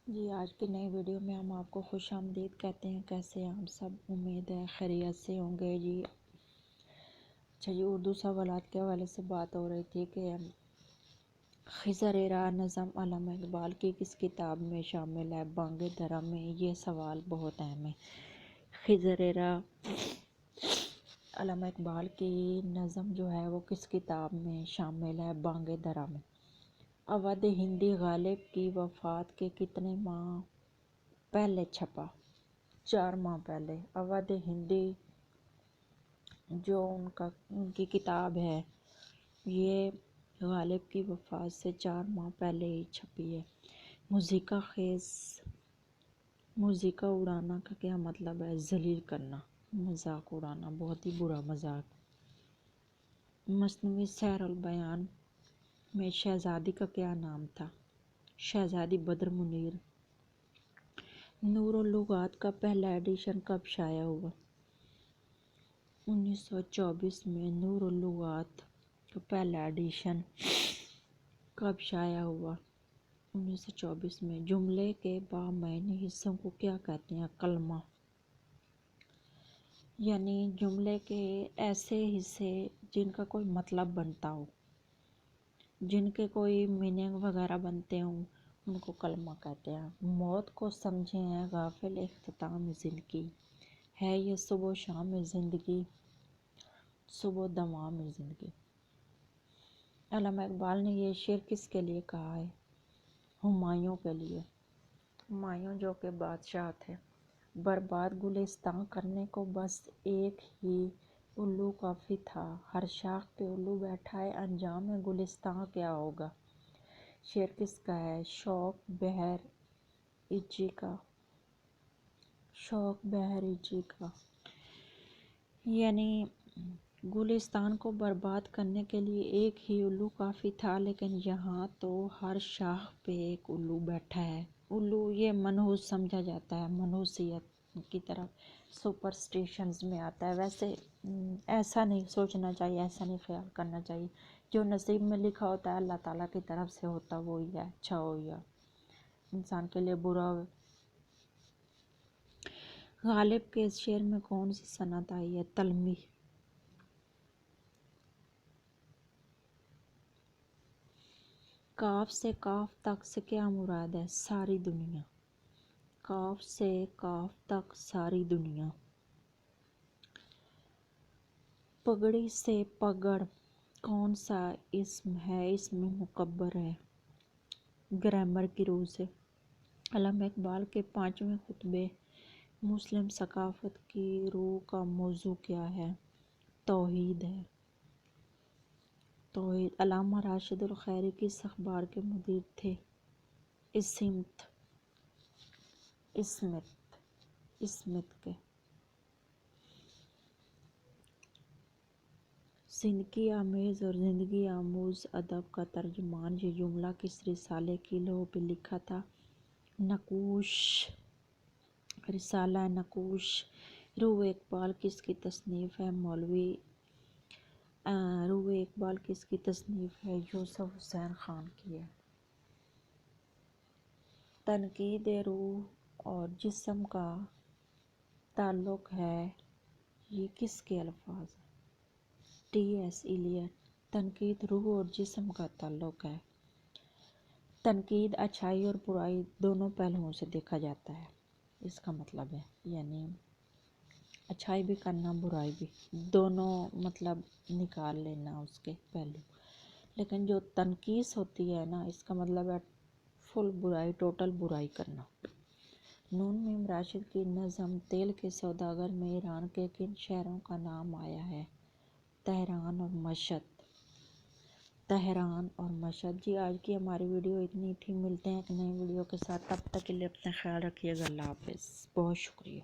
جی آج کی نئی ویڈیو میں ہم آپ کو خوش آمدید کہتے ہیں۔ کیسے ہیں ہم سب؟ امید ہے خیریت سے ہوں گے جی۔ اچھا جی، اردو سوالات کے حوالے سے بات ہو رہی تھی کہ خضر راہ نظم علامہ اقبال کی کس کتاب میں شامل ہے؟ بانگ درا میں۔ یہ سوال بہت اہم ہے۔ خضر راہ علامہ اقبال کی نظم جو ہے وہ کس کتاب میں شامل ہے؟ بانگ درا میں۔ اودھ ہندی غالب کی وفات کے کتنے ماہ پہلے چھپا؟ 4 ماہ پہلے۔ اودھ ہندی جو ان کی کتاب ہے یہ غالب کی وفات سے 4 ماہ پہلے ہی چھپی ہے۔ موسیقی خیز موسیقی اڑانا کا کیا مطلب ہے؟ ذلیل کرنا، مذاق اڑانا، بہت ہی برا مذاق۔ مثنوی سحر البیان میں شہزادی کا کیا نام تھا؟ شہزادی بدر منیر۔ نور اللغات کا پہلا ایڈیشن کب شائع ہوا؟ 1924 میں۔ نور اللغات کا پہلا ایڈیشن کب شائع ہوا؟ 1924 میں۔ جملے کے بامعنی حصوں کو کیا کہتے ہیں؟ کلمہ۔ یعنی جملے کے ایسے حصے جن کا کوئی مطلب بنتا ہو، جن کے کوئی میننگ وغیرہ بنتے ہوں، ان کو کلمہ کہتے ہیں۔ موت کو سمجھے ہیں غافل اختتام زندگی، ہے یہ صبح و شام زندگی، صبح و دوام زندگی۔ علامہ اقبال نے یہ شعر کس کے لیے کہا ہے؟ ہمایوں کے لیے۔ ہمایوں جو کہ بادشاہ تھے۔ برباد گلستاں کرنے کو بس ایک ہی الو کافی تھا، ہر شاخ پہ الو بیٹھا ہے، انجام گلستاں کیا ہوگا؟ شعر کس کا ہے؟ شوق بہر ایجی کا۔ شوق بہر ایجی کا۔ یعنی گلستان کو برباد کرنے کے لیے ایک ہی الو کافی تھا، لیکن یہاں تو ہر شاخ پہ ایک الو بیٹھا ہے۔ الو یہ منحوس سمجھا جاتا ہے، منحوسیت کی طرف، سپرسٹیشنز میں آتا ہے۔ ویسے ایسا نہیں سوچنا چاہیے، ایسا نہیں خیال کرنا چاہیے۔ جو نصیب میں لکھا ہوتا ہے اللہ تعالیٰ کی طرف سے ہوتا وہی ہے، اچھا ہو یا انسان کے لیے برا ہو۔ غالب کے اس شعر میں کون سی صنعت آئی ہے؟ تلمی۔ کاف سے کاف تک سے کیا مراد ہے؟ ساری دنیا۔ کاف سے کاف تک ساری دنیا۔ پگڑی سے پگڑ کون سا اسم ہے؟ اسم مکبر ہے، گرامر کی روح سے۔ علامہ اقبال کے 5ویں خطبے مسلم ثقافت کی روح کا موضوع کیا ہے؟ توحید ہے، توحید۔ علامہ راشد الخیری کس اخبار کے مدیر تھے؟ اسمت کے۔ زندگی آمیز اور زندگی آموز ادب کا ترجمان، یہ جملہ کس رسالے کی لوح پہ لکھا تھا؟ نقوش۔ رسالہ نقوش۔ روح اقبال کس کی تصنیف ہے؟ مولوی روح اقبال کس کی تصنیف ہے؟ یوسف حسین خان کی ہے۔ تنقید روح اور جسم کا تعلق ہے، یہ کس کے الفاظ ہیں؟ T S Eliot. تنقید روح اور جسم کا تعلق ہے۔ تنقید اچھائی اور برائی دونوں پہلوؤں سے دیکھا جاتا ہے، اس کا مطلب ہے، یعنی اچھائی بھی کرنا، برائی بھی، دونوں مطلب نکال لینا اس کے پہلو۔ لیکن جو تنقیص ہوتی ہے نا، اس کا مطلب ہے فل برائی، ٹوٹل برائی کرنا۔ نون میم راشد کی نظم تیل کے سوداگر میں ایران کے کن شہروں کا نام آیا ہے؟ تہران اور مشہد۔ تہران اور مشہد۔ جی آج کی ہماری ویڈیو اتنی تھی، ملتے ہیں ایک نئی ویڈیو کے ساتھ، تب تک کے لیے اپنا خیال رکھیے گا۔ اللہ حافظ، بہت شکریہ۔